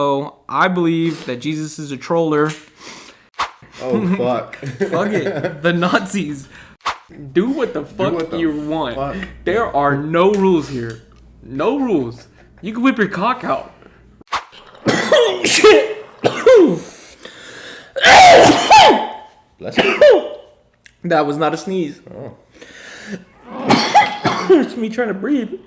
So I believe that Jesus is a troller. Oh, fuck. Fuck it. The Nazis. Do what the fuck you want. Fuck. There are no rules here. No rules. You can whip your cock out. Shit. Bless you. That was not a sneeze. Oh. It's me trying to breathe.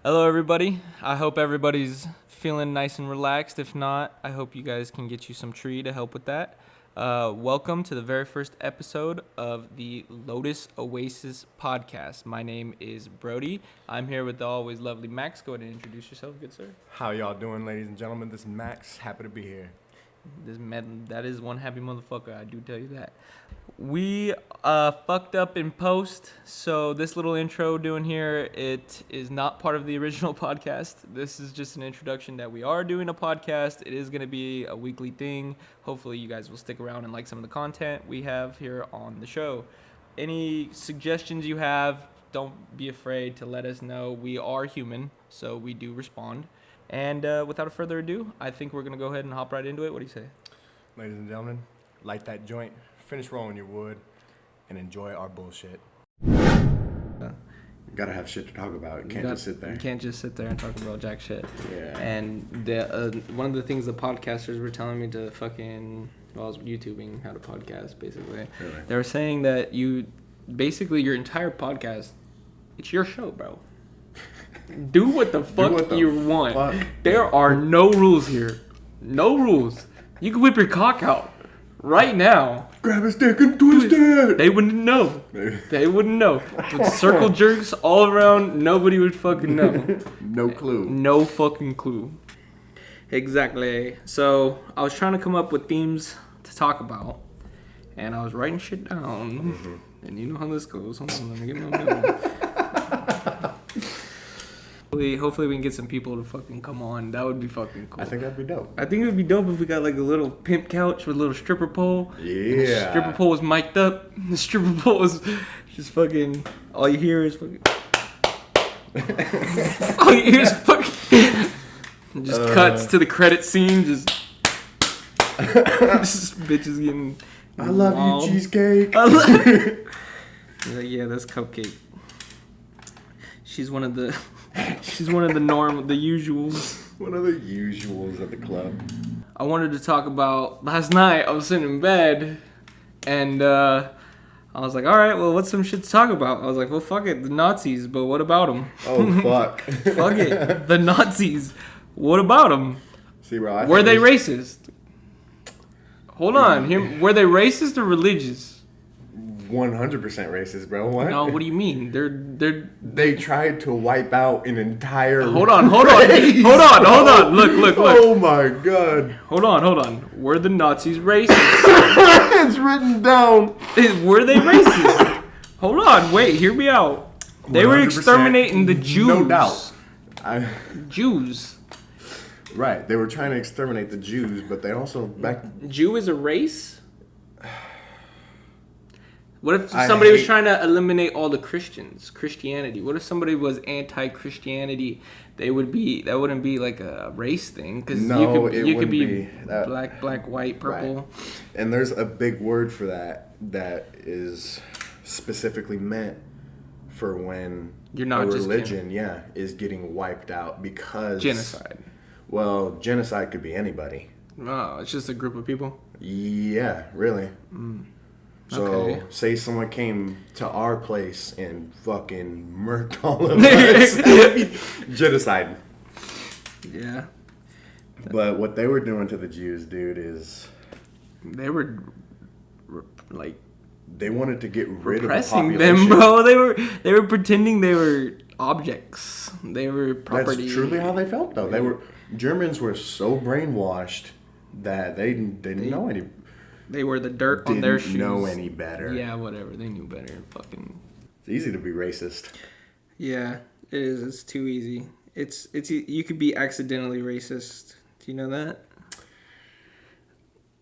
Hello, everybody. I hope everybody's feeling nice and relaxed. If not, I hope you guys can get you some tree to help with that. Welcome to the very first episode of the Lotus Oasis podcast. My name is Brody. I'm here with the always lovely Max. Go ahead and introduce yourself, good sir. How y'all doing, ladies and gentlemen? This is Max. Happy to be here. That is one happy motherfucker, I do tell you that. We fucked up in post, so this little intro doing here, it is not part of the original podcast. This is just an introduction that we are doing a podcast. It is going to be a weekly thing. Hopefully you guys will stick around and like some of the content we have here on the show. Any suggestions you have, don't be afraid to let us know. We are human, so we do respond. And without further ado, I think we're going to go ahead and hop right into it. What do you say? Ladies and gentlemen, light that joint, finish rolling your wood, and enjoy our bullshit. You gotta have shit to talk about. You can't just sit there. You can't just sit there and talk about jack shit. Yeah. And one of the things the podcasters were telling me to fucking... Well, I was YouTubing how to podcast, basically. Really? They were saying that basically your entire podcast, it's your show, bro. Do what the fuck you want. Fuck. There are no rules here. No rules. You can whip your cock out right now. Grab his dick and twist it. They wouldn't know. They wouldn't know. With circle jerks all around, nobody would fucking know. No clue. No fucking clue. Exactly. So I was trying to come up with themes to talk about, and I was writing shit down. Mm-hmm. And you know how this goes. Hold on, let me get my middle. Hopefully we can get some people to fucking come on. That would be fucking cool. I think that'd be dope. I think it would be dope if we got like a little pimp couch with a little stripper pole. Yeah. The stripper pole was mic'd up. The stripper pole was just fucking... All you hear is fucking... all you hear is fucking... Just cuts to the credit scene. Just bitches getting... I love wild. you, cheesecake. Like, yeah, that's Cupcake. She's one of the usuals. One of the usuals at the club. I wanted to talk about last night. I was sitting in bed, and I was like, all right, well, what's some shit to talk about? I was like, well, fuck it, the Nazis, but what about them? Oh, fuck. Fuck it, the Nazis. What about them? See, bro, were they racist? Hold on, were they racist or religious? 100% racist, bro. What? No, what do you mean? They tried to wipe out an entire... Hold on. Hold on. Look. Oh my god. Hold on. Were the Nazis racist? It's written down. Were they racist? Hold on, wait, hear me out. They were exterminating the Jews. No doubt. Jews. Right, they were trying to exterminate the Jews, but they also... Jew is a race? What if somebody was trying to eliminate all the Christianity? What if somebody was anti-Christianity? That wouldn't be like a race thing, because you could be black, white, purple. Right. And there's a big word for that is specifically meant for when you're not a religion, is getting wiped out because genocide. Well, genocide could be anybody. Oh, it's just a group of people. Yeah, really. So, say someone came to our place and fucking murked all of us. Genocide. Yeah. But what they were doing to the Jews, dude, is... They were, like... They wanted to get rid of the population. population. Them, bro. They were pretending they were objects. They were property. That's truly how they felt, though. Germans were so brainwashed that they didn't know any... They were the dirt on their shoes. Didn't know any better. Yeah, whatever. They knew better. Fucking. It's easy to be racist. Yeah, it is. It's too easy. It's you could be accidentally racist. Do you know that?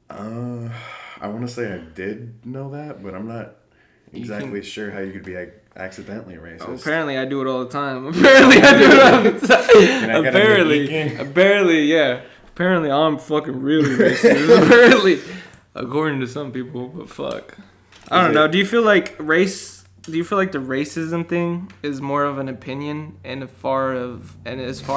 I want to say I did know that, but I'm not exactly sure how you could be accidentally racist. Oh, apparently, I do it all the time. Apparently, I do it all the time. Apparently, yeah. Apparently, I'm fucking really racist. Apparently, according to some people, but fuck. I don't know. Do you feel like the racism thing is more of an opinion and as far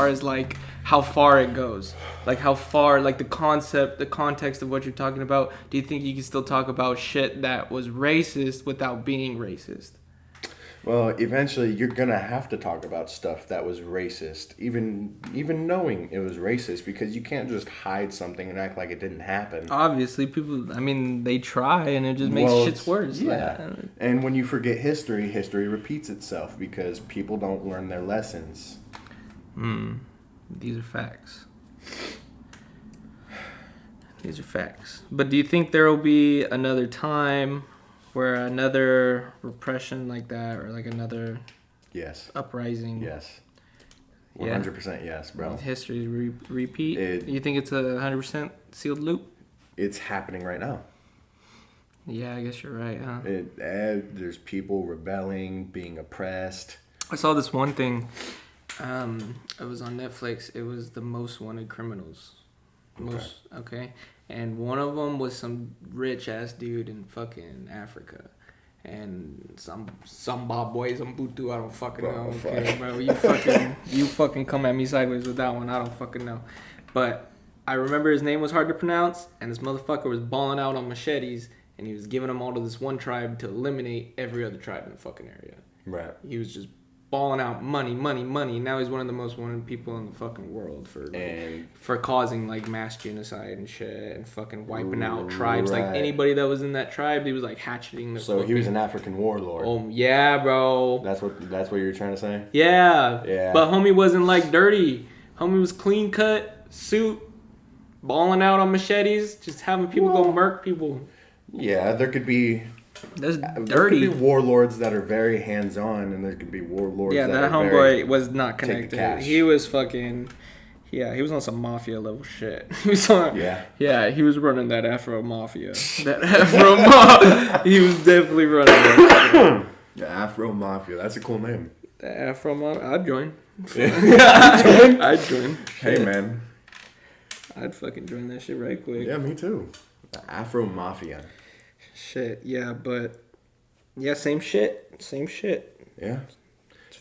as like how far it goes, like how far, like the context of what you're talking about? Do you think you can still talk about shit that was racist without being racist? Well, eventually you're gonna have to talk about stuff that was racist, even knowing it was racist, because you can't just hide something and act like it didn't happen. Obviously, people, I mean, they try and it just makes shit's worse. Yeah. And when you forget history repeats itself because people don't learn their lessons. These are facts. These are facts. But do you think there will be another time where another repression like that, or like another uprising? Yes. 100% yes, bro. History repeat? You think it's a 100% sealed loop? It's happening right now. Yeah, I guess you're right, huh? There's people rebelling, being oppressed. I saw this one thing. It was on Netflix. It was the most wanted criminals. Okay. And one of them was some rich ass dude in fucking Africa, and some Zimbabwe, some Butu. I don't fucking know. Okay, bro, you fucking come at me sideways with that one. I don't fucking know. But I remember his name was hard to pronounce, and this motherfucker was balling out on machetes, and he was giving them all to this one tribe to eliminate every other tribe in the fucking area. Right. He was just balling out money. Now he's one of the most wanted people in the fucking world for causing like mass genocide and shit and fucking wiping out tribes. Right. Like anybody that was in that tribe, he was like hatcheting. So he was an African warlord. Oh yeah, bro. That's what you're trying to say. Yeah. Yeah. But homie wasn't like dirty. Homie was clean cut, suit, balling out on machetes, just having people go murk people. Yeah, there could be. That's dirty. There could be warlords that are very hands-on, and there could be warlords that are homeboy was not connected. He was fucking... Yeah, he was on some mafia level shit. He was on... Yeah, he was running that Afro Mafia. He was definitely running that shit. The Afro Mafia. That's a cool name. The Afro Mafia. I'd join. I'd join. Hey, man. I'd fucking join that shit right quick. Yeah, me too. The Afro Mafia. Shit, yeah, but same shit. Yeah,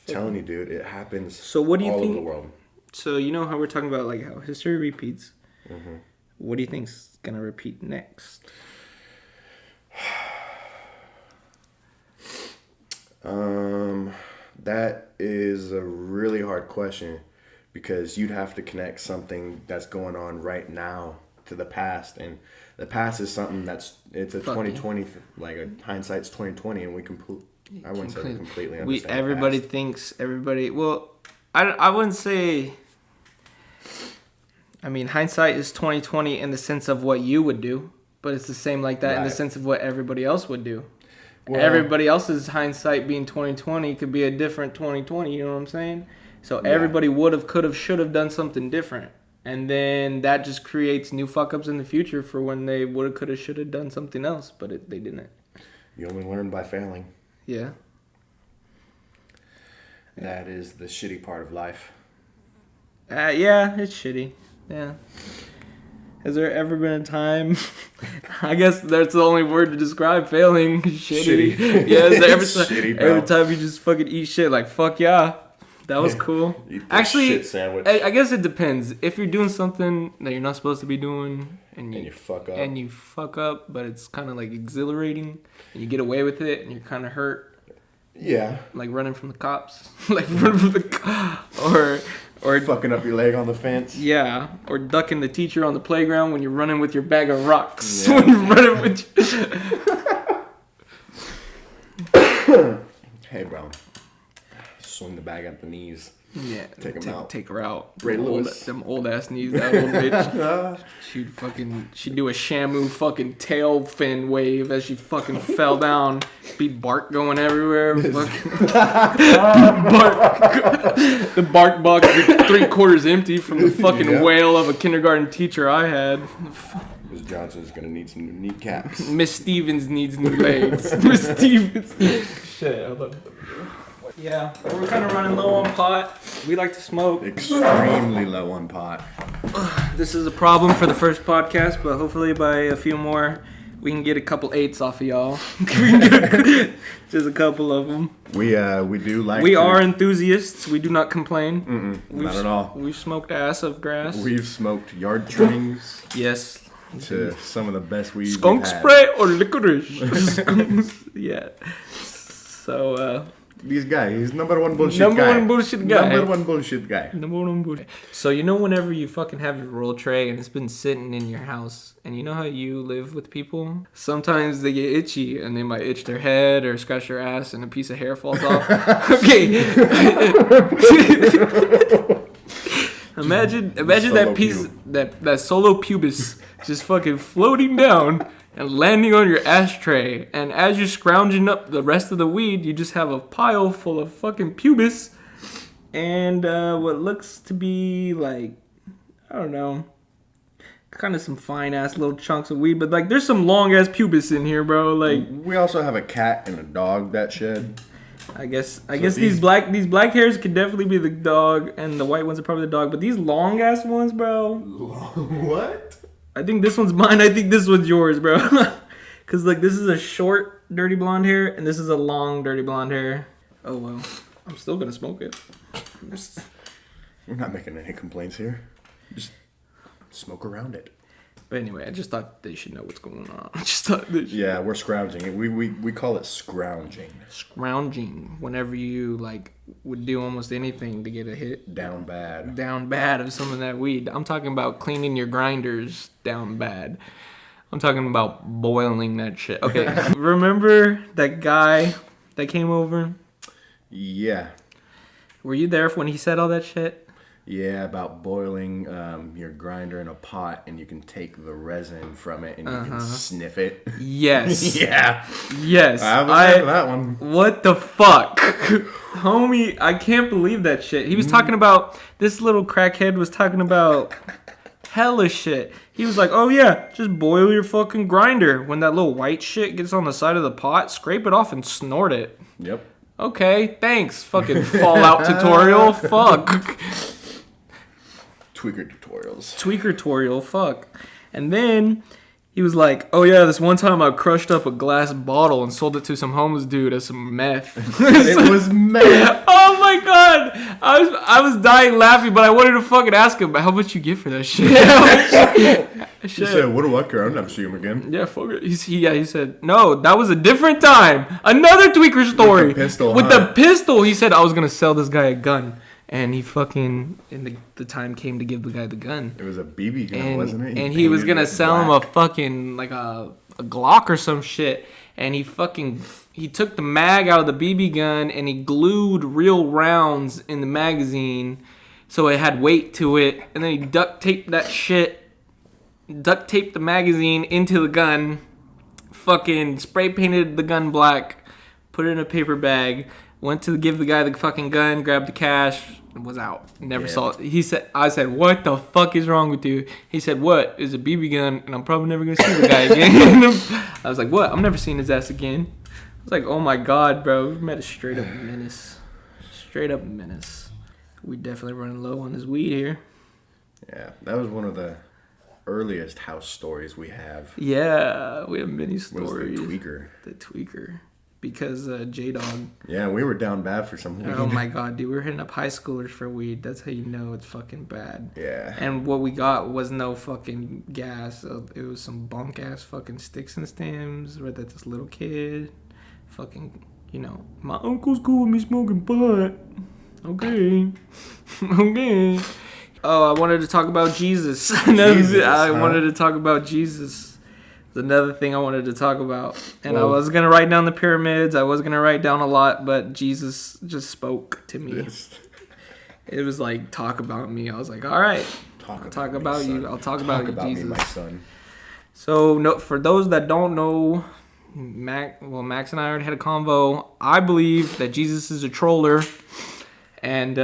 telling you, dude, it happens. So what do you all think? Over the world. So you know how we're talking about like how history repeats. Mm-hmm. What do you think's gonna repeat next? That is a really hard question because you'd have to connect something that's going on right now to the past, and the past is something it's a 2020 like a hindsight's 2020, and I wouldn't say we completely understand. Everybody thinks well, I wouldn't say. I mean, hindsight is 2020 in the sense of what you would do, but it's the same like that in the sense of what everybody else would do. Well, everybody else's hindsight being 2020 could be a different 2020. You know what I'm saying? So everybody would have, could have, should have done something different. And then that just creates new fuck-ups in the future for when they would have, could have, should have done something else, but they didn't. You only learn by failing. Yeah. That is the shitty part of life. Yeah, it's shitty. Yeah. Has there ever been a time? I guess that's the only word to describe failing. Shitty. Yeah, every time you just fucking eat shit, like, fuck yeah. That was cool. Actually, shit sandwich. I guess it depends. If you're doing something that you're not supposed to be doing, and you fuck up, but it's kind of like exhilarating, and you get away with it, and you're kind of hurt. Yeah. Like running from the cops, or fucking up your leg on the fence. Yeah, or ducking the teacher on the playground when you're running with your bag of rocks. Yeah. When you're running with. Hey, bro. Swing the bag at the knees. Yeah, take her out. Ray Lewis. Them old ass knees, that old bitch. She'd do a Shamu fucking tail fin wave as she fucking fell down. Be bark going everywhere. The bark box be 3/4 empty from the fucking wail of a kindergarten teacher I had. Miss Johnson's gonna need some new kneecaps. Miss Stevens needs new legs. Miss Stevens. Shit, hold on. Yeah, we're kind of running low on pot. We like to smoke. Extremely low on pot. This is a problem for the first podcast, but hopefully by a few more, we can get a couple 8s off of y'all. Just a couple of them. We do like. We are enthusiasts. We do not complain. Not at all. We've smoked ass of grass. We've smoked yard trimmings. Yes. To some of the best weed. Skunk spray or licorice? Yeah. So, These guys, he's number one bullshit number guy. one bullshit guy. Number one bullshit guy. Number one bullshit. So, you know whenever you fucking have your roll tray and it's been sitting in your house, and you know how you live with people? Sometimes they get itchy and they might itch their head or scratch their ass and a piece of hair falls off. Okay. Imagine that piece, that solo pubis just fucking floating down and landing on your ashtray. And as you're scrounging up the rest of the weed, you just have a pile full of fucking pubis and what looks to be like, I don't know, kind of some fine ass little chunks of weed, but like there's some long ass pubis in here, bro. Like, we also have a cat and a dog that shed. I guess these black hairs could definitely be the dog, and the white ones are probably the dog. But these long ass ones, bro. What? I think this one's mine. I think this one's yours, bro. Cause like this is a short dirty blonde hair, and this is a long dirty blonde hair. Oh well, I'm still gonna smoke it. We're not making any complaints here. Just smoke around it. But anyway, I just thought they should know what's going on. I just thought they should. Yeah, we're scrounging. We call it scrounging. Scrounging. Whenever you like would do almost anything to get a hit. Down bad Of some of that weed. I'm talking about cleaning your grinders down bad. I'm talking about boiling that shit. Okay. Remember that guy that came over? Yeah. Were you there when he said all that shit? Yeah, about boiling your grinder in a pot, and you can take the resin from it and you can sniff it. Yes. Yeah. Yes. I was that one. What the fuck? Homie, I can't believe that shit. He was talking about, this little crackhead was talking about hella shit. He was like, oh yeah, just boil your fucking grinder. When that little white shit gets on the side of the pot, scrape it off and snort it. Yep. Okay, thanks. Fucking Fallout tutorial. Fuck. Tweaker tutorial, fuck. And then he was like, oh yeah, this one time I crushed up a glass bottle and sold it to some homeless dude as some meth. It was meth. Oh my god. I was dying laughing, but I wanted to fucking ask him, how much you get for that shit? He said, what do I care? I'll never see him again. Yeah, fuck it. He said, no, that was a different time. Another tweaker story. With the pistol, he said, I was going to sell this guy a gun. And he fucking, and the time came to give the guy the gun. It was a BB gun, wasn't it? And he was going to sell him a fucking, like a Glock or some shit. And he took the mag out of the BB gun and he glued real rounds in the magazine so it had weight to it. And then he duct taped the magazine into the gun, fucking spray painted the gun black, put it in a paper bag, went to give the guy the fucking gun, grabbed the cash, and was out. Never saw it. I said, what the fuck is wrong with you? He said, what? It's a BB gun, and I'm probably never going to see the guy again. I was like, what? I'm never seeing his ass again. I was like, oh my god, bro. We met a straight up menace. Straight up menace. We definitely running low on his weed here. Yeah, that was one of the earliest house stories we have. Yeah, we have many stories. Was the tweaker. Because J-Dog. Yeah, we were down bad for some weed. Oh my god, dude. We were hitting up high schoolers for weed. That's how you know it's fucking bad. Yeah. And what we got was no fucking gas. It was some bunk ass fucking sticks and stems. Read that this little kid. Fucking, my uncle's cool with me smoking pot. Okay. Okay. Oh, I wanted to talk about Jesus. I wanted to talk about Jesus. Another thing I wanted to talk about. And I was going to write down the pyramids. I was going to write down a lot, but Jesus just spoke to me. Yes. It was like, talk about me. I was like, all right. Talk about you. I'll talk about you, Jesus. Me, my son. So, for those that don't know, Max and I already had a convo. I believe that Jesus is a troller. And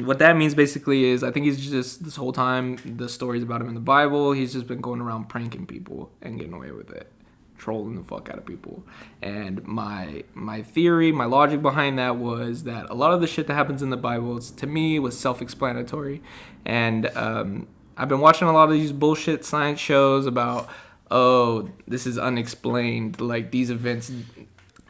what that means basically is I think he's just, this whole time, the stories about him in the Bible, he's just been going around pranking people and getting away with it. trolling the fuck out of people. And my theory, my logic behind that was that a lot of the shit that happens in the Bible, to me, was self-explanatory. And I've been watching a lot of these bullshit science shows about, oh, this is unexplained, like these events.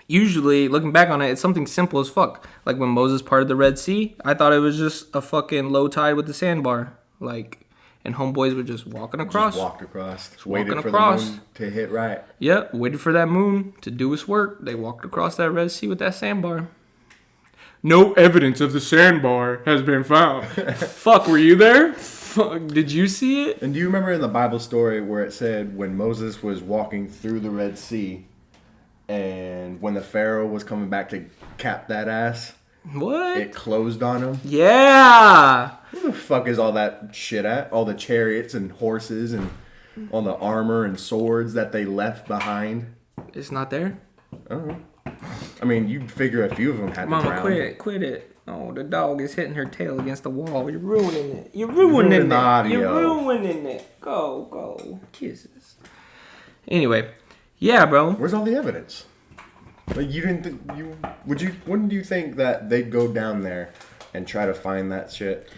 Usually, looking back on it, it's something simple as fuck. Like when Moses parted the Red Sea, I thought it was just a fucking low tide with the sandbar. Like, and homeboys were just walking across. Just walked across. Just waited walking for across. the moon to hit right. Yep, waited for that moon to do its work. They walked across that Red Sea with that sandbar. No evidence of the sandbar has been found. Fuck, were you there? Fuck, did you see it? And do you remember in the Bible story where it said when Moses was walking through the Red Sea and when the Pharaoh was coming back to cap that ass, What? it closed on him? Yeah. Where the fuck is all that shit at? All the chariots and horses and all the armor and swords that they left behind? It's not there? I don't know. I mean, you'd figure a few of them had to Mama, drown. quit it. Oh, the dog is hitting her tail against the wall. You're ruining it. You're ruining the it. audio. You're ruining it. Go. Kisses. Anyway, yeah, bro. Where's all the evidence? Like you didn't wouldn't you think that they'd go down there and try to find that shit?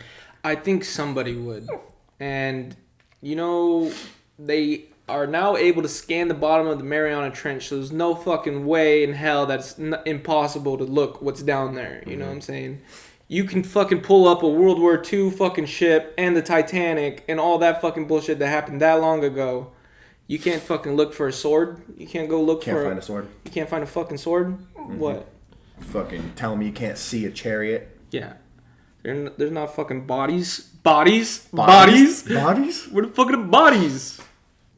I think somebody would. And, you know, they are now able to scan the bottom of the Mariana Trench, so there's no fucking way in hell that's impossible to look what's down there. You know what I'm saying? You can fucking pull up a World War II fucking ship and the Titanic and all that fucking bullshit that happened that long ago. You can't fucking look for a sword. You can't go look Can't find a sword. You can't find a fucking sword? What? Fucking tell me you can't see a chariot. Yeah. There's not fucking bodies. Bodies? Bodies? Where the fuck are the bodies?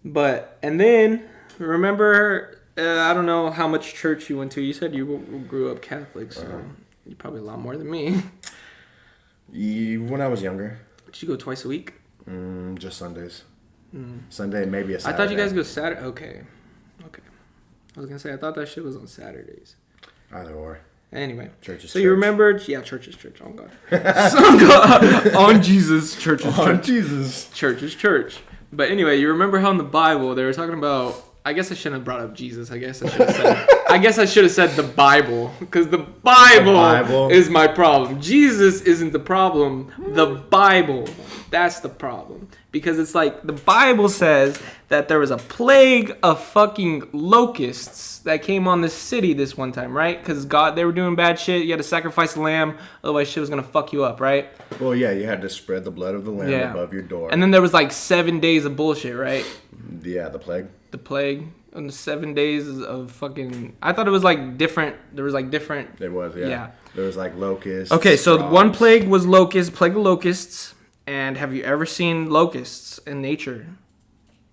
But, and then, remember, I don't know how much church you went to. You said you grew up Catholic, so you're probably a lot more than me. When I was younger. Did you go twice a week? Just Sundays. Sunday, maybe a Saturday. I thought you guys go Saturday. Okay. I was going to say, I thought that shit was on Saturdays. Either or. Anyway. Church is so church. You remembered, yeah, church is church. Oh, God. On Jesus, church is church. On Jesus. Church is church. But anyway, you remember how in the Bible they were talking about, I guess I shouldn't have brought up Jesus. I guess I should have said the Bible, because the Bible is my problem. Jesus isn't the problem. The Bible, that's the problem. Because it's like the Bible says that there was a plague of fucking locusts that came on this city this one time, right? Because they were doing bad shit. You had to sacrifice a lamb, otherwise shit was gonna fuck you up, right? Well, yeah, you had to spread the blood of the lamb above your door. And then there was like 7 days of bullshit, right? Yeah, the plague. The plague. And the 7 days of fucking... I thought it was like different. There was like different... It was, yeah. There was like locusts. Okay, so frogs. one plague was plague of locusts. And have you ever seen locusts in nature?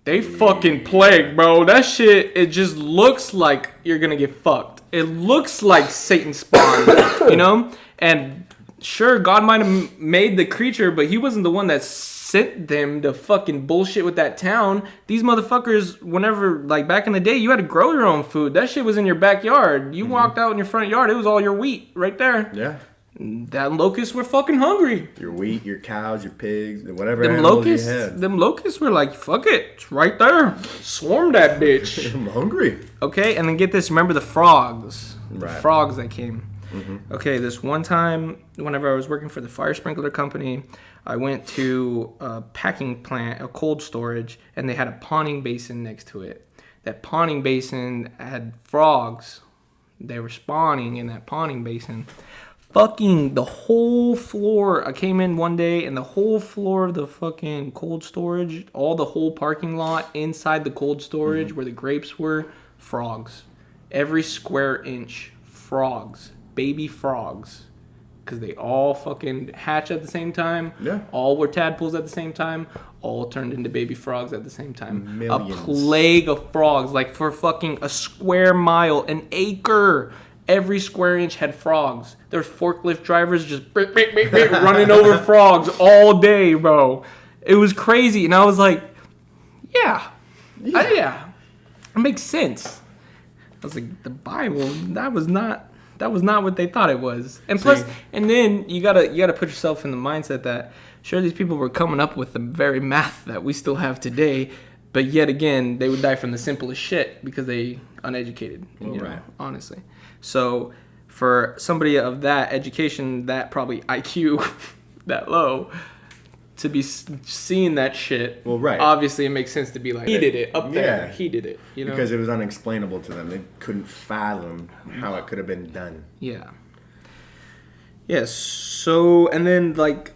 They fucking plague, bro. That shit, it just looks like you're gonna get fucked. It looks like Satan spawned, you know? And sure, God might have made the creature, but he wasn't the one that sent them to fucking bullshit with that town. These motherfuckers, whenever, like back in the day, you had to grow your own food. That shit was in your backyard. You walked out in your front yard, it was all your wheat right there. Yeah. That locusts were fucking hungry. Your wheat, your cows, your pigs, whatever Them animals locusts, you had. them locusts were like, fuck it, it's right there. Swarm that bitch. I'm hungry. Okay, and then get this. Remember the frogs? Right. The frogs that came. Okay, this one time, whenever I was working for the fire sprinkler company, I went to a packing plant, a cold storage, and they had a pawning basin next to it. That pawning basin had frogs. They were spawning in that pawning basin. Fucking the whole floor. I came in one day and the whole floor of the fucking cold storage, all the whole parking lot inside the cold storage where the grapes were, frogs. Every square inch, frogs. Baby frogs. Because they all fucking hatch at the same time. Yeah. All were tadpoles at the same time. All turned into baby frogs at the same time. Millions. A plague of frogs. Like for fucking a square mile, an acre. Every square inch had frogs. There's forklift drivers just running over frogs all day, bro. It was crazy. And I was like, yeah. It makes sense. I was like, the Bible, that was not what they thought it was. And plus, and then you gotta put yourself in the mindset that sure these people were coming up with the very math that we still have today, But yet again, they would die from the simplest shit because they uneducated, honestly. So for somebody of that education, that probably IQ that low, to be seeing that shit, obviously it makes sense to be like, he did it up there. He did it, because it was unexplainable to them. They couldn't fathom how it could have been done. Yeah. Yes. So, and then like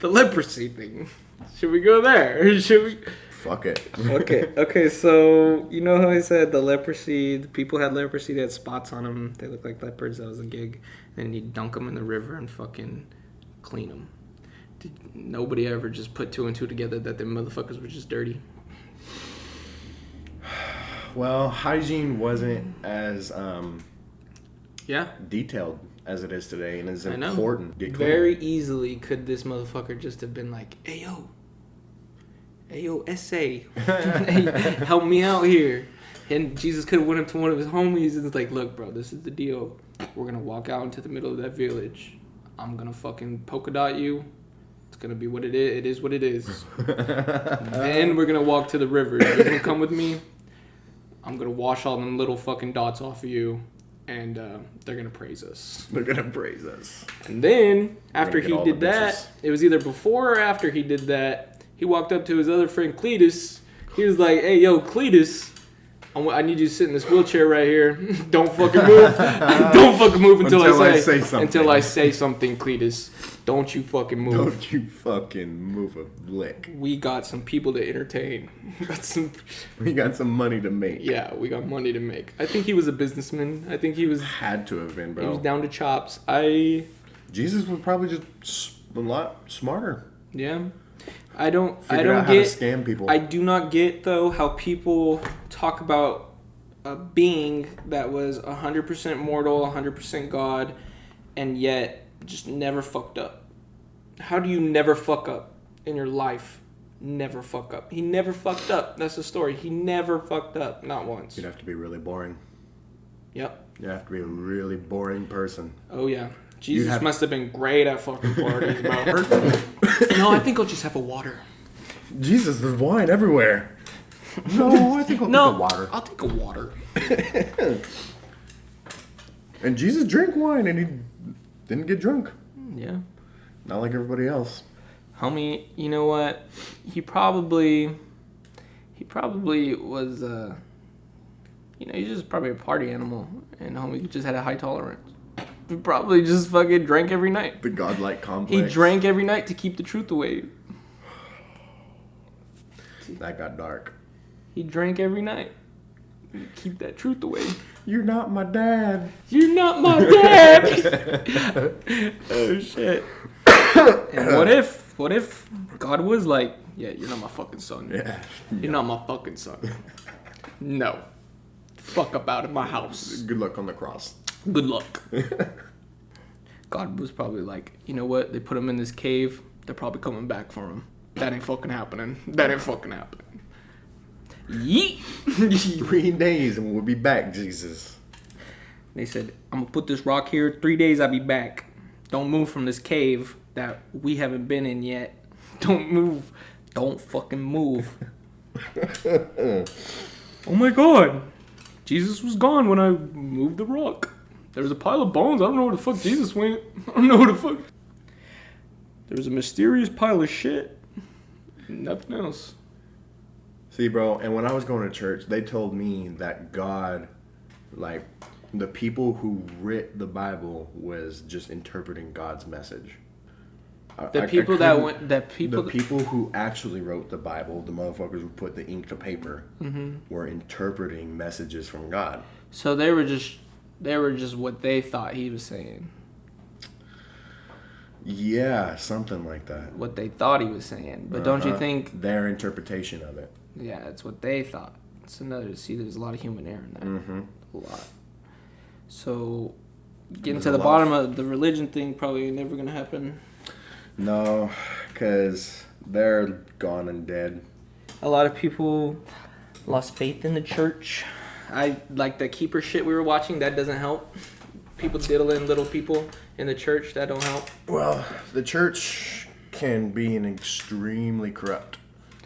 the leprosy thing. Should we go there? Should we? Fuck it. Okay. So you know how I said the leprosy? The people had leprosy. They had spots on them. They looked like leopards. That was a gig. And you dunk them in the river and fucking clean them. Did nobody ever just put two and two together that the motherfuckers were just dirty? Well, hygiene wasn't as detailed as it is today, and is important. Very easily could this motherfucker just have been like, hey yo, essay, hey, help me out here. And Jesus could have went up to one of his homies and was like, look, bro, this is the deal. We're gonna walk out into the middle of that village. I'm gonna fucking polka dot you. It's gonna be what it is. It is what it is. Then we're gonna walk to the river. You're gonna come with me. I'm gonna wash all them little fucking dots off of you, and they're gonna praise us. And then after he did that, it was either before or after he did that, he walked up to his other friend Cletus. He was like, "Hey, yo, Cletus, I need you to sit in this wheelchair right here. Don't fucking move. Don't fucking move until I say something. Until I say something, Cletus. Don't you fucking move. Don't you fucking move a lick. We got some people to entertain. We got some money to make. Yeah, we got money to make. I think he was a businessman. I think he was... Had to have been, bro. He was down to chops. Jesus was probably just a lot smarter. Yeah. I don't get how to scam people. I do not get though how people talk about a being that was 100% mortal, 100% God, and yet just never fucked up. How do you never fuck up in your life? Never fuck up. He never fucked up. That's the story. He never fucked up, not once. You'd have to be really boring. Yep. You'd have to be a really boring person. Oh yeah. Jesus must have been great at fucking parties, bro. No, I think I'll just have a water. Jesus, there's wine everywhere. No, I think I'll take a water. I'll take a water. And Jesus drank wine and he didn't get drunk. Yeah. Not like everybody else. Homie, you know what? He probably was, he's just probably a party animal. And homie just had a high tolerance. He probably just fucking drank every night. The godlike complex. He drank every night to keep the truth away. That got dark. He drank every night. Keep that truth away. You're not my dad. You're not my dad. Oh shit. And what if God was like, yeah, you're not my fucking son. Yeah. You're not my fucking son. No. Fuck up out of my house. Good luck on the cross. Good luck. God was probably like, you know what? They put him in this cave. They're probably coming back for him. That ain't fucking happening. Yeet. 3 days and we'll be back, Jesus. They said, I'm going to put this rock here. 3 days, I'll be back. Don't move from this cave that we haven't been in yet. Don't move. Don't fucking move. Oh my God. Jesus was gone when I moved the rock. There was a pile of bones. I don't know where the fuck Jesus went. I don't know where the fuck. There was a mysterious pile of shit. Nothing else. See, bro, and when I was going to church, they told me that God, like, the people who writ the Bible was just interpreting God's message. The people who actually wrote the Bible, the motherfuckers who put the ink to paper, were interpreting messages from God. So they were just what they thought he was saying. Yeah, something like that. What they thought he was saying. But don't you think... Their interpretation of it. Yeah, it's what they thought. It's another... See, there's a lot of human error in that. Mm-hmm. A lot. So, getting to the bottom of the religion thing probably never going to happen. No, because they're gone and dead. A lot of people lost faith in the church. I like the keeper shit we were watching. That doesn't help. People diddling little people in the church. That don't help. Well, the church can be an extremely corrupt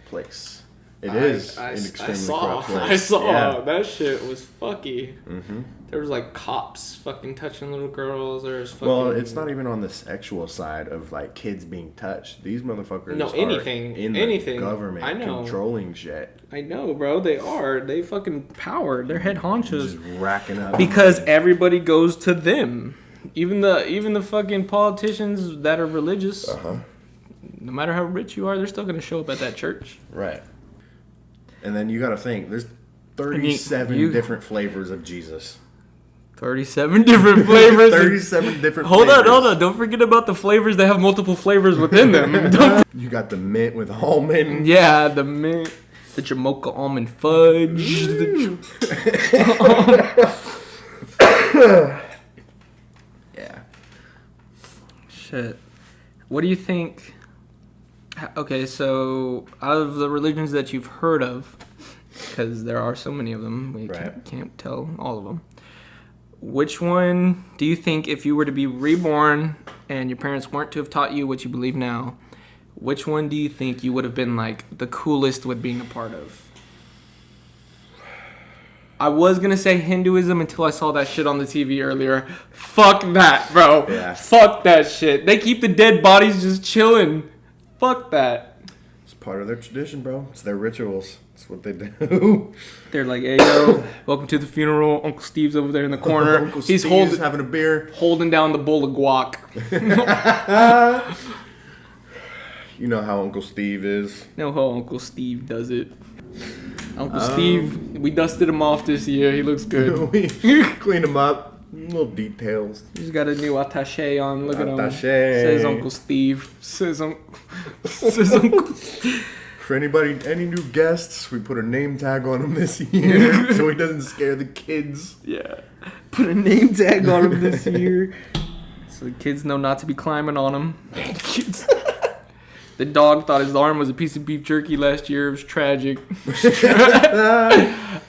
place. It is I an extremely saw. corrupt place. I saw. Yeah. That shit was fucky. Mm-hmm. There was like cops fucking touching little girls. There's fucking. Well, it's not even on the sexual side of like kids being touched. These motherfuckers No, anything. are in Anything. the government I know. controlling shit. I know, bro. They are. They fucking power. They're head honchos. Just racking up. Because everybody goes to them. Even the fucking politicians that are religious. No matter how rich you are, they're still gonna show up at that church. Right. And then you got to think. There's 37 different flavors of Jesus. 37 different flavors. 37 different hold flavors. Hold on. Don't forget about the flavors that have multiple flavors within them. You got the mint with almond. Yeah, the mint. The Jamocha almond fudge. Yeah. Shit. What do you think? Okay, so out of the religions that you've heard of, because there are so many of them, we can't tell all of them. Which one do you think, if you were to be reborn and your parents weren't to have taught you what you believe now, which one do you think you would have been like the coolest with being a part of? I was gonna say Hinduism until I saw that shit on the TV earlier. Fuck that, bro. Yeah. Fuck that shit. They keep the dead bodies just chilling. Fuck that. It's part of their tradition, bro. It's their rituals. It's what they do. They're like, hey, yo, welcome to the funeral. Uncle Steve's over there in the corner. Uncle He's Steve's having a beer. holding down the bowl of guac. You know how Uncle Steve is. You know how Uncle Steve does it. Uncle Steve, we dusted him off this year. He looks good. We cleaned him up. Little details. He's got a new attaché on. Look at him. Attaché. Says Uncle Steve. Says Uncle. For anybody, any new guests, we put a name tag on him this year so he doesn't scare the kids. Yeah. Put a name tag on him this year so the kids know not to be climbing on him. Kids. The dog thought his arm was a piece of beef jerky last year. It was tragic.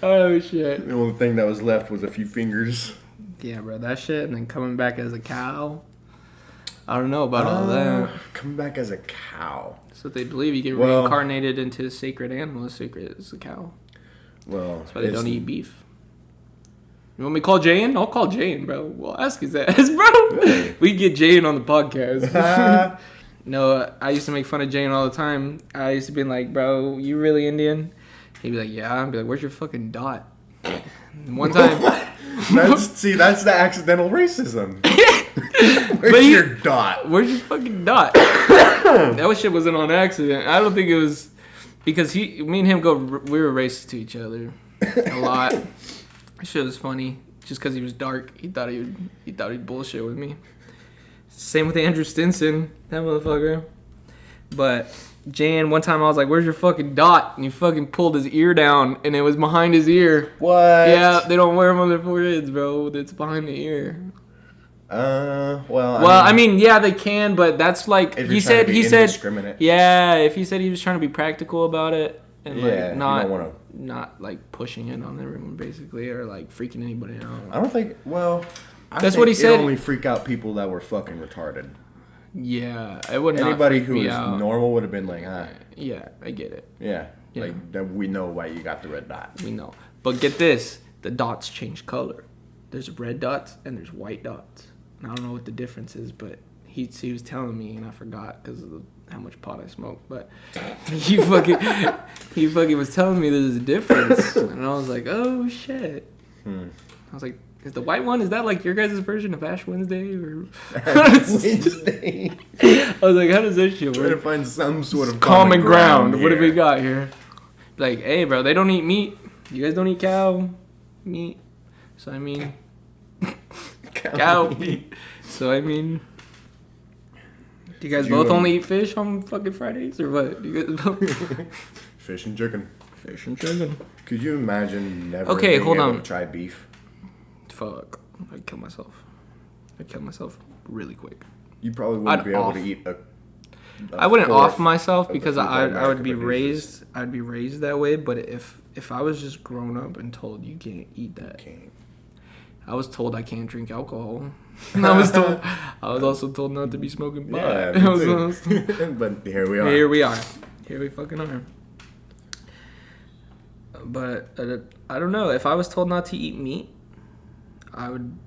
Oh, shit. The only thing that was left was a few fingers. Yeah, bro, that shit. And then coming back as a cow. I don't know about all that. Coming back as a cow. That's what they believe. You get reincarnated into a sacred animal. As sacred as a cow. Well, that's why they don't eat beef. You want me to call Jayan? I'll call Jayan, bro. We'll ask his ass, bro. Really? We get Jayan on the podcast. No, I used to make fun of Jayan all the time. I used to be like, bro, you really Indian? He'd be like, yeah. I'd be like, where's your fucking dot? And one time... that's the accidental racism. Where's your dot? Where's your fucking dot? That shit wasn't on accident. I don't think it was... Because me and him we were racist to each other a lot. That shit was funny. Just because he was dark, he thought he'd bullshit with me. Same with Andrew Stinson, that motherfucker. But Jan, one time I was like, "Where's your fucking dot?" And he fucking pulled his ear down, and it was behind his ear. What? Yeah, they don't wear them on their foreheads, bro. It's behind the ear. Well, I mean, yeah, they can, but that's like he said. Yeah, if he said he was trying to be practical about it and like not like pushing it on everyone basically or like freaking anybody out. I don't think. Well, that's what he said. It only freak out people that were fucking retarded. Yeah, it would not. Anybody freak who me was out. Normal would have been like, Yeah, I get it. Yeah, like we know why you got the red dot. We know, but get this: the dots change color. There's red dots and there's white dots. And I don't know what the difference is, but he was telling me, and I forgot because of how much pot I smoked. But he fucking was telling me there's a difference, and I was like, oh shit. I was like, is the white one, is that like your guys' version of Ash Wednesday or Wednesday? I was like, how does that shit work? Trying to find some sort of common ground. What have we got here? Like, hey, bro, they don't eat meat. You guys don't eat cow meat. So I mean, cow meat. So I mean, do you guys both only eat fish on fucking Fridays or what? Do you guys both? Fish and chicken. Fish and chicken. Could you imagine never being able to try beef? Fuck. I'd kill myself. Really quick. You probably wouldn't be able to eat a I wouldn't off myself because I would be raised. I'd be raised that way. But if I was just grown up and told you can't eat that, I was told I can't drink alcohol. I was also told not to be smoking pot. Yeah, but here we are. Here we fucking are. But I don't know. If I was told not to eat meat, I would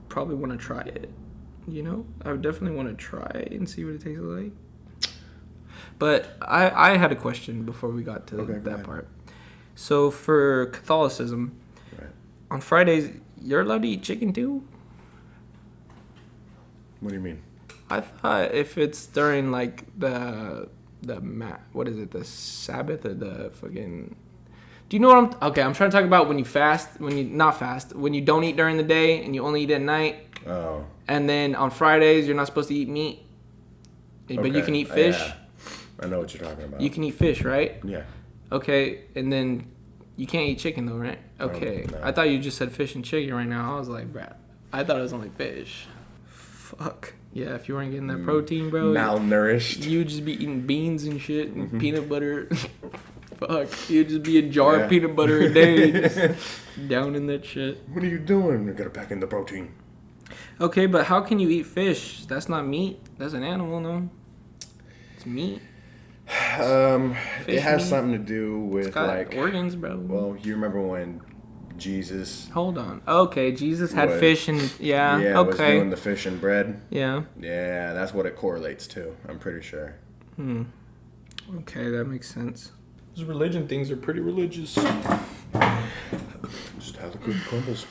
probably want to try it. You know, I would definitely want to try it and see what it tastes like. But I had a question before we got to that part. So for Catholicism, right, on Fridays, you're allowed to eat chicken too? What do you mean? I thought if it's during like the what is it, the Sabbath or the fucking... Do you know what I'm trying to talk about when you fast, when you don't eat during the day and you only eat at night. Oh. And then on Fridays, you're not supposed to eat meat. But you can eat fish. Yeah. I know what you're talking about. You can eat fish, right? Yeah. Okay, and then you can't eat chicken though, right? Okay. No. I thought you just said fish and chicken right now. I was like, bruh, I thought it was only fish. Fuck. Yeah, if you weren't getting that protein, bro. Malnourished. You'd just be eating beans and shit and peanut butter. Fuck. You'd just be a jar of peanut butter a day. Just down in that shit. What are you doing? You're going to pack in the protein. Okay, but how can you eat fish? That's not meat. That's an animal, no? It's meat. It has something to do with, it's got like... organs, bro. Well, you remember when Jesus... Hold on. Okay, Jesus had fish and... Yeah, okay. was doing the fish and bread. Yeah. Yeah, that's what it correlates to, I'm pretty sure. Okay, that makes sense. Those religion things are pretty religious. Just have the good crumbles.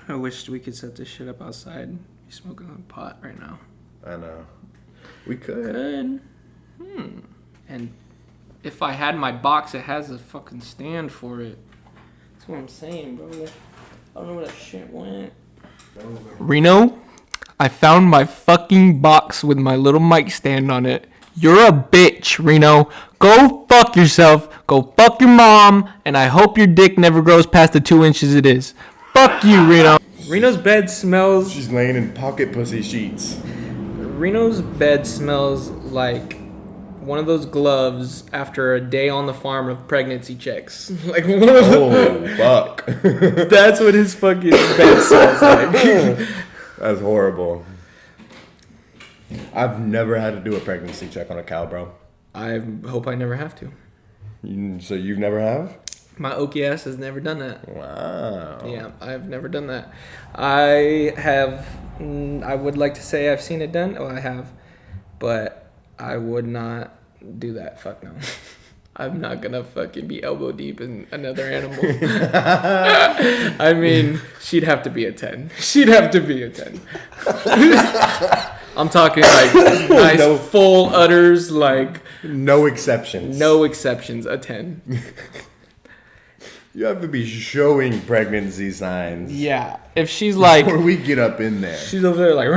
I wish we could set this shit up outside. Be smoking a pot right now. I know. We could. And if I had my box, it has a fucking stand for it. That's what I'm saying, bro. I don't know where that shit went. Reno, I found my fucking box with my little mic stand on it. You're a bitch, Reno. Go fuck yourself. Go fuck your mom. And I hope your dick never grows past the 2 inches it is. Fuck you, Reno. Reno's bed smells... She's laying in pocket pussy sheets. Reno's bed smells like one of those gloves after a day on the farm of pregnancy checks. Like one of those... Oh, fuck. That's what his fucking bed smells like. That's horrible. I've never had to do a pregnancy check on a cow, bro. I hope I never have to. So you've never have? My oaky ass has never done that. Wow. Yeah, I've never done that. I would like to say I've seen it done. Oh, I have. But I would not do that. Fuck no. I'm not gonna fucking be elbow deep in another animal. I mean, she'd have to be a 10. She'd have to be a 10. I'm talking like nice full udders, like... No exceptions. No exceptions, a 10. You have to be showing pregnancy signs. Yeah. If she's like... Before we get up in there. She's over there like...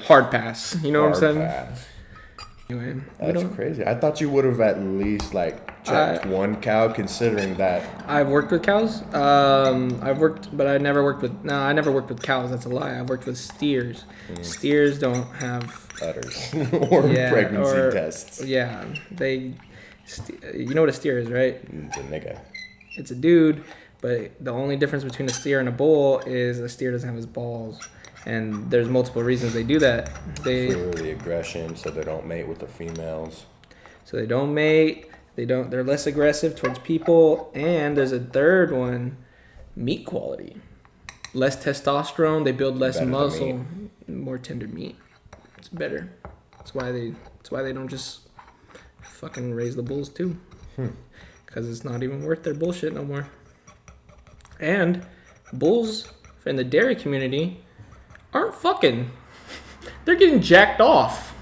Hard pass. You know what I'm saying? Pass. Anyway. That's crazy. I thought you would have at least like checked one cow, considering that... I've worked with cows. But I never worked with... No, I never worked with cows. That's a lie. I've worked with steers. Steers don't have... udders. or pregnancy tests. Yeah. You know what a steer is, right? It's a nigga. It's a dude, but the only difference between a steer and a bull is a steer doesn't have his balls. And there's multiple reasons they do that. For the aggression, so they don't mate with the females. So they don't mate. They're less aggressive towards people. And there's a third one, meat quality. Less testosterone, they build less muscle, more tender meat. It's better. That's why they don't just fucking raise the bulls too. Because it's not even worth their bullshit no more. And bulls in the dairy community aren't fucking. They're getting jacked off.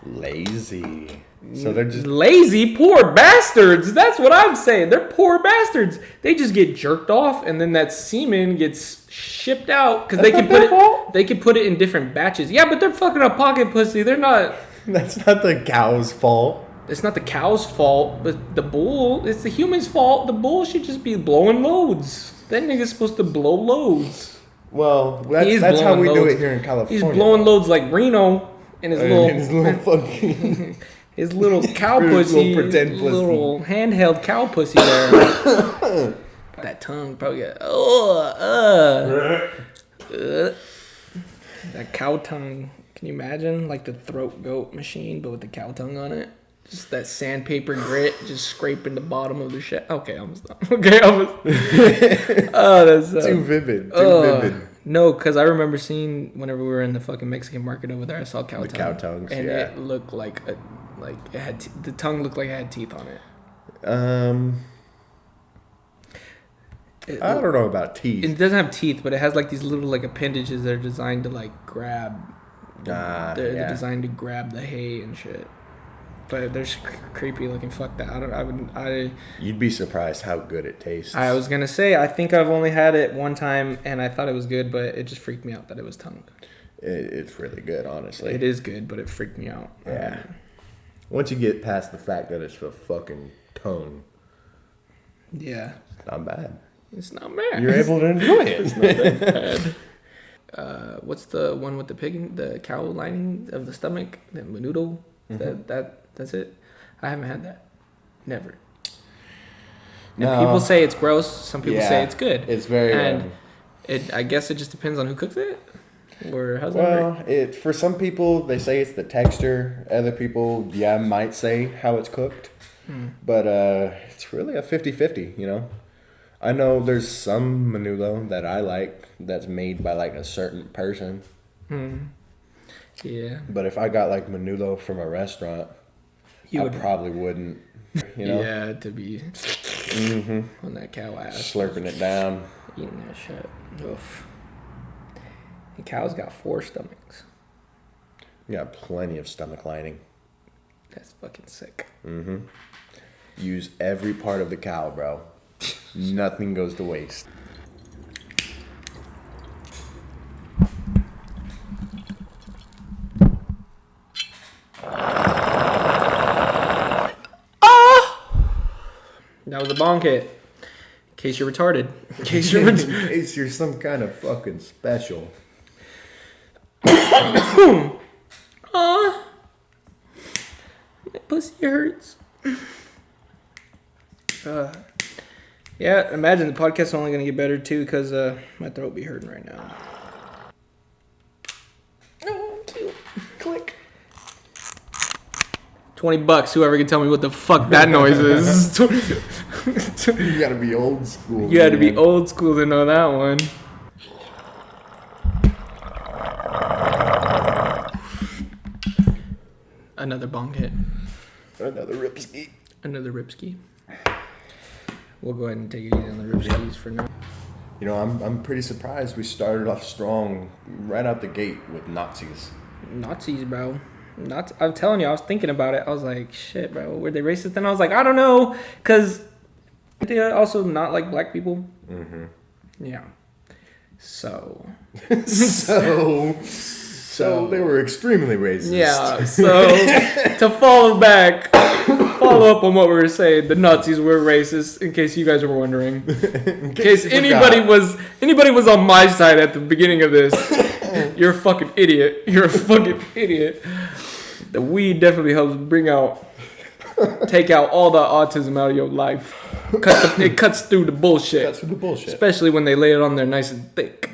Lazy. So they're just lazy, poor bastards. That's what I'm saying. They're poor bastards. They just get jerked off, and then that semen gets shipped out because they can put it. They can put it in different batches. Yeah, but they're fucking up pocket pussy. They're not. That's not the cow's fault. It's not the cow's fault, but the bull. It's the human's fault. The bull should just be blowing loads. That nigga's supposed to blow loads. Well, that's how we do it here in California. He's blowing loads like Reno in his little fucking his little cow pussy, little pretend pussy, little handheld cow pussy there. That tongue probably got that cow tongue. Can you imagine like the throat goat machine, but with the cow tongue on it? Just that sandpaper grit, just scraping the bottom of the shell. Okay, almost done. Okay, almost. Oh, that's too vivid. Too vivid. No, because I remember seeing whenever we were in the fucking Mexican market over there, I saw cow tongue. Cow tongues, and yeah. it looked like it had the tongue looked like it had teeth on it. I don't know about teeth. It doesn't have teeth, but it has like these little like appendages that are designed to like grab. They're designed to grab the hay and shit. But they're creepy looking. Fuck that. You'd be surprised how good it tastes. I was gonna say I think I've only had it one time and I thought it was good, but it just freaked me out that it was tongue. It's really good, honestly. It is good, but it freaked me out. Yeah. Once you get past the fact that it's a fucking tongue. Yeah. It's not bad. It's not bad. You're able to enjoy it. It's not that bad. What's the one with the pig, the cow lining of the stomach? The menudo? That's it? I haven't had that. Never. And people say it's gross. Some people say it's good. It's very... And I guess it just depends on who cooks it. Or how's for some people, they say it's the texture. Other people, might say how it's cooked. But it's really a 50-50, you know? I know there's some menudo that I like that's made by like a certain person. Yeah. But if I got like menudo from a restaurant, probably wouldn't, you know? Yeah, to be on that cow ass. Slurping it down. Eating that shit. Oof. The cow's got 4 stomachs. You got plenty of stomach lining. That's fucking sick. Use every part of the cow, bro. Nothing goes to waste. That was a bonk hit. In case you're retarded. In case you're some kind of fucking special. My pussy hurts. Yeah, imagine the podcast's only going to get better too because my throat be hurting right now. Oh, cute. Click. $20, whoever can tell me what the fuck that noise is. You gotta be old school. You had to be old school to know that one. Another bong hit. Another ripski. Another ripski. We'll go ahead and take it easy on the ripskis for now. You know, I'm pretty surprised we started off strong right out the gate with Nazis. Nazis, bro. I'm telling you, I was thinking about it. I was like, shit, bro, were they racist? And I was like, I don't know, because they also not like black people. Yeah. So they were extremely racist. Yeah. So to follow up on what we were saying, the Nazis were racist. In case you guys were wondering, in case anybody was on my side at the beginning of this, you're a fucking idiot. You're a fucking idiot. The weed definitely helps take out all the autism out of your life. It cuts through the bullshit. Cuts through the bullshit. Especially when they lay it on there nice and thick.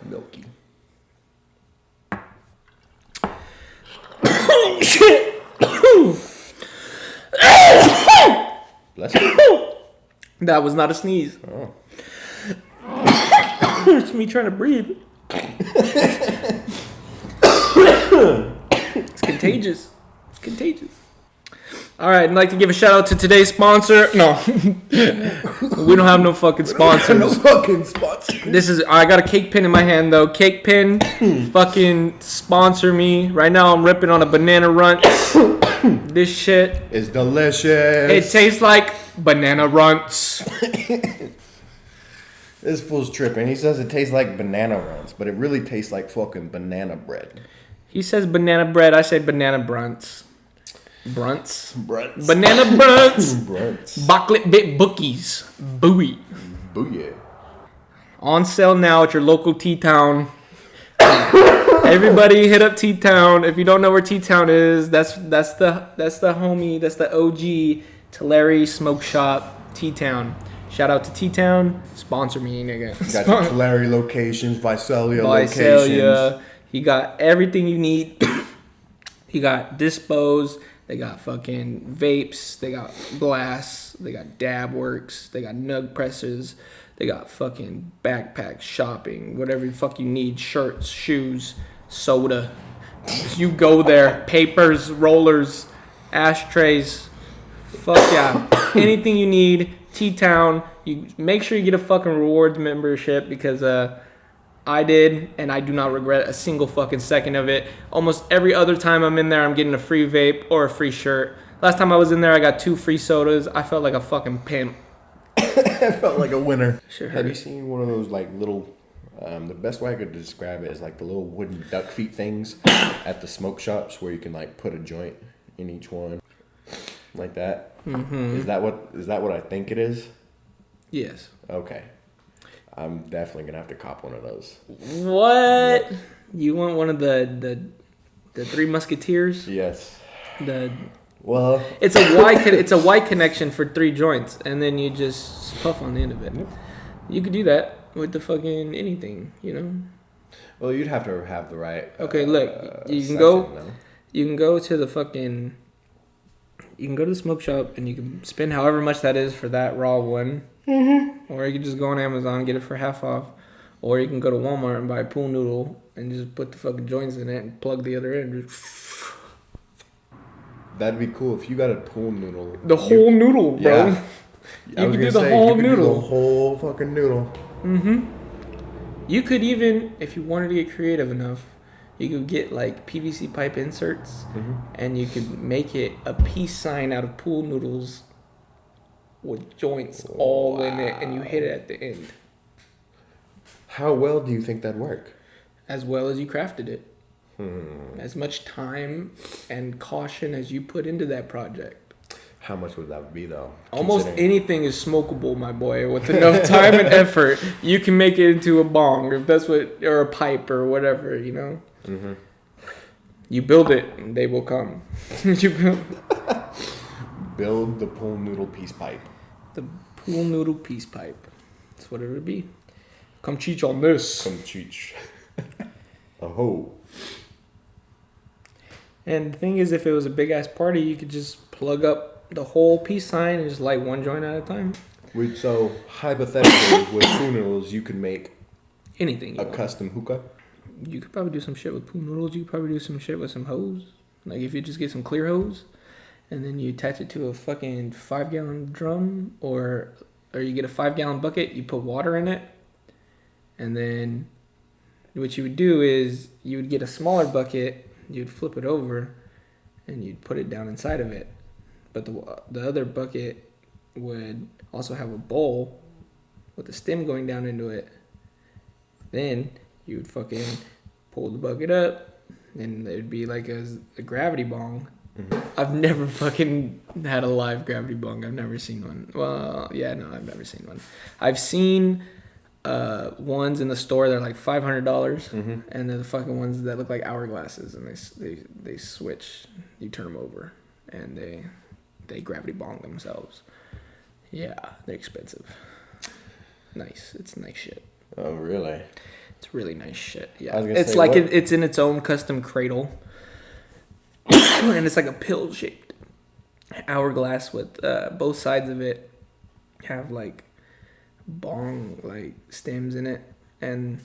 Milky. Shit. Bless you. That was not a sneeze. Oh. It's me trying to breathe. It's contagious. It's contagious. All right, I'd like to give a shout out to today's sponsor. No, we don't have no fucking sponsors. No fucking sponsor. I got a cake pin in my hand though. Cake pin, fucking sponsor me. Right now I'm ripping on a banana runts. This shit is delicious. It tastes like banana runts. This fool's tripping. He says it tastes like banana runs, but it really tastes like fucking banana bread. He says banana bread. I say banana brunts. Brunts? Brunts. Banana brunts. Brunts. Chocolate bit bookies. Booey. Booyah. On sale now at your local T-Town. Everybody hit up T-Town. If you don't know where T-Town is, that's the homie, that's the OG Tulare Smoke Shop, T-Town. Shout out to T-Town. Sponsor me, nigga. Got your Tulare locations, Visalia locations. He got everything you need. He got dispos. They got fucking vapes. They got glass. They got dab works. They got nug presses. They got fucking backpacks, shopping, whatever the fuck you need. Shirts, shoes, soda. You go there. Papers, rollers, ashtrays. Fuck yeah. Anything you need. T-Town. You make sure you get a fucking rewards membership because I did, and I do not regret a single fucking second of it. Almost every other time I'm in there, I'm getting a free vape or a free shirt. Last time I was in there, I got 2 free sodas. I felt like a fucking pimp. I felt like a winner. Sure. Have you seen one of those like little? The best way I could describe it is like the little wooden duck feet things at the smoke shops where you can like put a joint in each one, like that. Mm-hmm. Is that what I think it is? Yes. Okay. I'm definitely gonna have to cop one of those. What? Yeah. You want one of the Three Musketeers? Yes. Well, it's a white connection for 3 joints, and then you just puff on the end of it. Yep. You could do that with the fucking anything, you know. Well, you'd have to have the right. Okay, look, you can go. No? You can go to the fucking. You can go to the smoke shop and you can spend however much that is for that raw one. Mm-hmm. Or you can just go on Amazon and get it for half off. Or you can go to Walmart and buy a pool noodle and just put the fucking joints in it and plug the other end. That'd be cool if you got a pool noodle. The whole noodle, bro. Yeah. You could do the whole noodle. The whole fucking noodle. Mm-hmm. You could even, if you wanted to get creative enough, you could get like PVC pipe inserts, mm-hmm. and you could make it a peace sign out of pool noodles with joints all in it, and you hit it at the end. How well do you think that'd work? As well as you crafted it. As much time and caution as you put into that project. How much would that be, though? Almost anything is smokable, my boy. With enough time and effort, you can make it into a bong, if that's what, or a pipe or whatever, you know. Mm-hmm. You build it, and they will come. Build the pool noodle peace pipe. The pool noodle peace pipe. That's what it would be. Come cheech on this. Come cheech. Oh. And the thing is, if it was a big ass party, you could just plug up the whole peace sign and just light one joint at a time. So hypothetically, with pool noodles, you could make anything. A custom hookah. You could probably do some shit with pool noodles. You could probably do some shit with some hose. Like if you just get some clear hose, and then you attach it to a fucking 5-gallon drum, or you get a 5-gallon bucket. You put water in it, and then what you would do is you would get a smaller bucket. You'd flip it over, and you'd put it down inside of it. But the other bucket would also have a bowl with a stem going down into it. Then you would fucking pull the bucket up, and there'd be like a gravity bong. Mm-hmm. I've never fucking had a live gravity bong. I've never seen one. Well, yeah, no, I've never seen one. I've seen ones in the store that are like $500, mm-hmm. and they're the fucking ones that look like hourglasses, and they switch. You turn them over, and they gravity bong themselves. Yeah, they're expensive. Nice. It's nice shit. Oh, really? It's really nice shit. Yeah, it's like it's in its own custom cradle, and it's like a pill shaped hourglass with both sides of it have like bong like stems in it and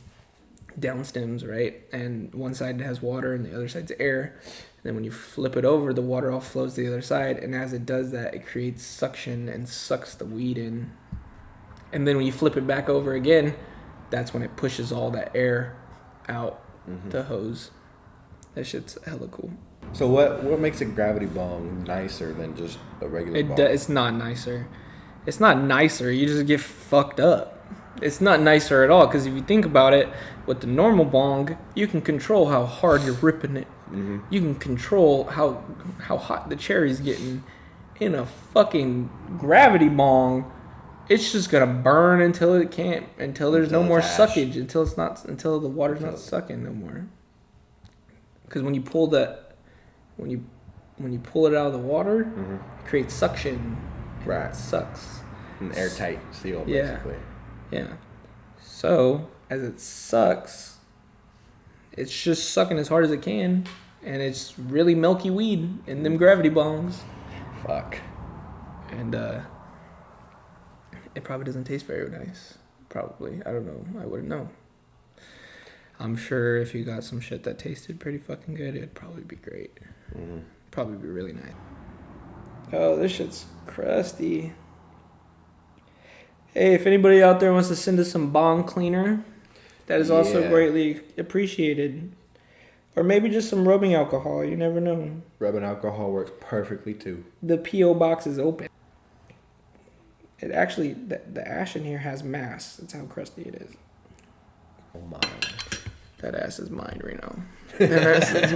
down stems, right? And one side has water and the other side's air. And then when you flip it over, the water all flows to the other side, and as it does that, it creates suction and sucks the weed in. And then when you flip it back over again, that's when it pushes all that air out the hose. That shit's hella cool. So what makes a gravity bong nicer than just a regular bong? It's not nicer. It's not nicer. You just get fucked up. It's not nicer at all, because if you think about it, with the normal bong, you can control how hard you're ripping it. Mm-hmm. You can control how hot the cherry's getting. In a fucking gravity bong, it's just gonna burn until there's no more suckage, until the water's not sucking no more. Because when you pull it out of the water, it creates suction. Right. It sucks. An airtight seal, basically. Yeah. So as it sucks, It's just sucking as hard as it can, and it's really milky weed in them gravity bombs. Fuck. And it probably doesn't taste very nice. Probably. I don't know. I wouldn't know. I'm sure if you got some shit that tasted pretty fucking good, it'd probably be great. Mm-hmm. Probably be really nice. Oh, this shit's crusty. Hey, if anybody out there wants to send us some bong cleaner, that is also greatly appreciated. Or maybe just some rubbing alcohol. You never know. Rubbing alcohol works perfectly too. The P.O. box is open. It actually, the ash in here has mass. That's how crusty it is. Oh my. That ass is mine, Reno. That ass is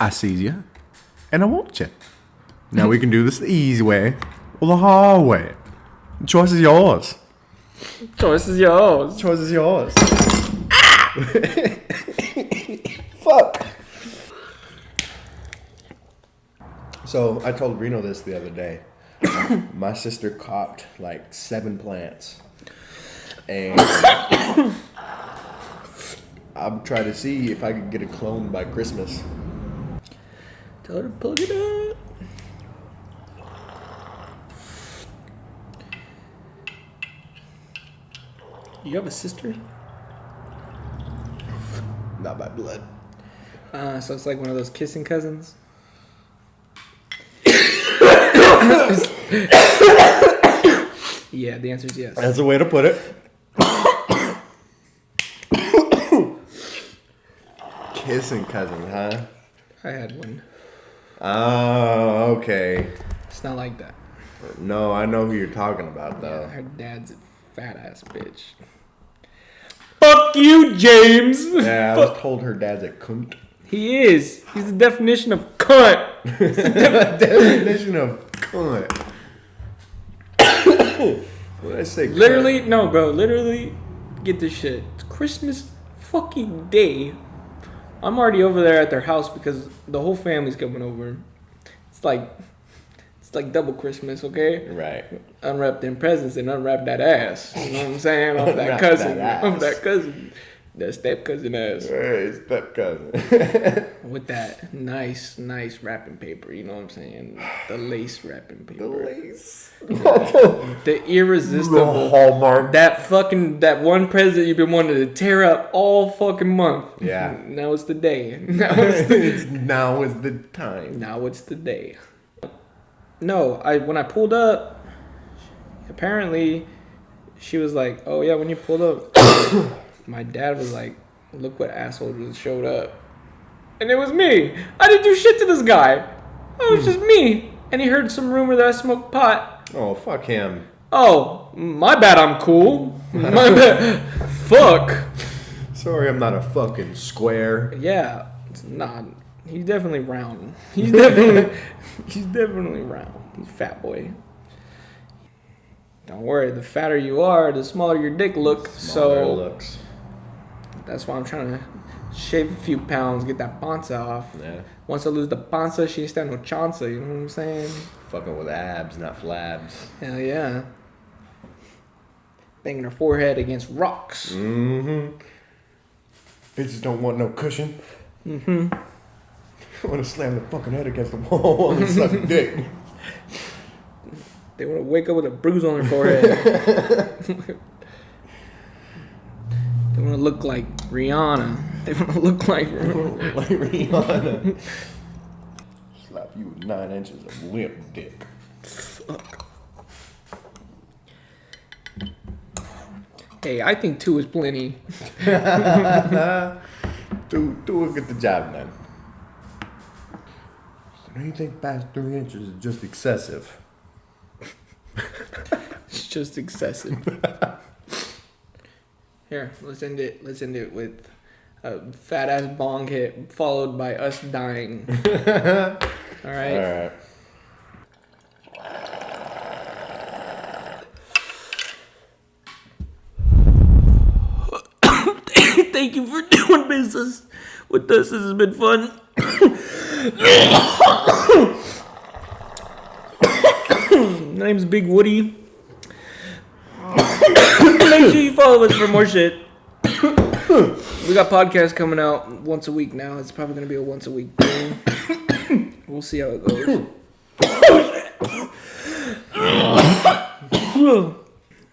I see you, and I want you. Now we can do this the easy way or the hard way. The choice is yours. Choice is yours. Choice is yours. Fuck. So I told Reno this the other day. My sister copped like 7 plants. And I'm trying to see if I could get a clone by Christmas. Tell her to plug it up. You have a sister? Not by blood. So it's like one of those kissing cousins? Yeah, the answer is yes. That's the way to put it. Kissing cousin, huh? I had one. Oh, okay. It's not like that. No, I know who you're talking about, though. Yeah, her dad's a fat ass bitch. Fuck you, James! Yeah, I was told her dad's a cunt. He is. He's the definition of cunt. Definition of cunt. What did I say? Literally, no, bro. Literally, get this shit. It's Christmas fucking day. I'm already over there at their house because the whole family's coming over. It's like double Christmas, okay? Right. Unwrap them presents and unwrap that ass. You know what I'm saying? Off that Unwrap cousin. that Off ass. that cousin. That step cousin ass. Hey, step cousin. With that nice wrapping paper, you know what I'm saying? The lace wrapping paper. The lace. The irresistible. Hallmark. That one present you've been wanting to tear up all fucking month. Yeah. Now it's the day. Now is the time. Now it's the day. No, when I pulled up, apparently she was like, "Oh yeah, when you pulled up." My dad was like, "Look what asshole just showed up." And it was me. I didn't do shit to this guy. It was just me. And he heard some rumor that I smoked pot. Oh, fuck him. Oh, my bad, I'm cool. My bad. Fuck. Sorry, I'm not a fucking square. Yeah. Nah, he's definitely round. He's definitely round. He's a fat boy. Don't worry, the fatter you are, the smaller your dick looks. Smaller So looks. that's why I'm trying to shave a few pounds, get that panza off. Yeah. Once I lose the panza, she ain't stand no chance, you know what I'm saying? Fucking with abs, not flabs. Hell yeah. Banging her forehead against rocks. Mm-hmm. Bitches don't want no cushion. Mm-hmm. I want to slam the fucking head against the wall and suck a dick. They want to wake up with a bruise on their forehead. They want to look like Rihanna. They want to look like Like Rihanna. Slap you with 9 inches of limp dick. Fuck. Hey, I think 2 is plenty. Two will get the job done. So anything past 3 inches is just excessive. It's just excessive. Here, let's end it. Let's end it with a fat ass bong hit followed by us dying. All right. All right. Thank you for doing business with us. This has been fun. My name's Big Woody. My make sure you follow us for more shit. We got podcasts coming out once a week now. It's probably going to be a once a week thing. We'll see how it goes.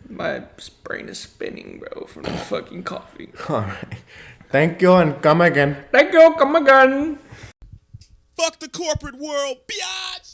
My brain is spinning, bro, from the fucking coffee. All right. Thank you and come again. Thank you. Come again. Fuck the corporate world, biatch!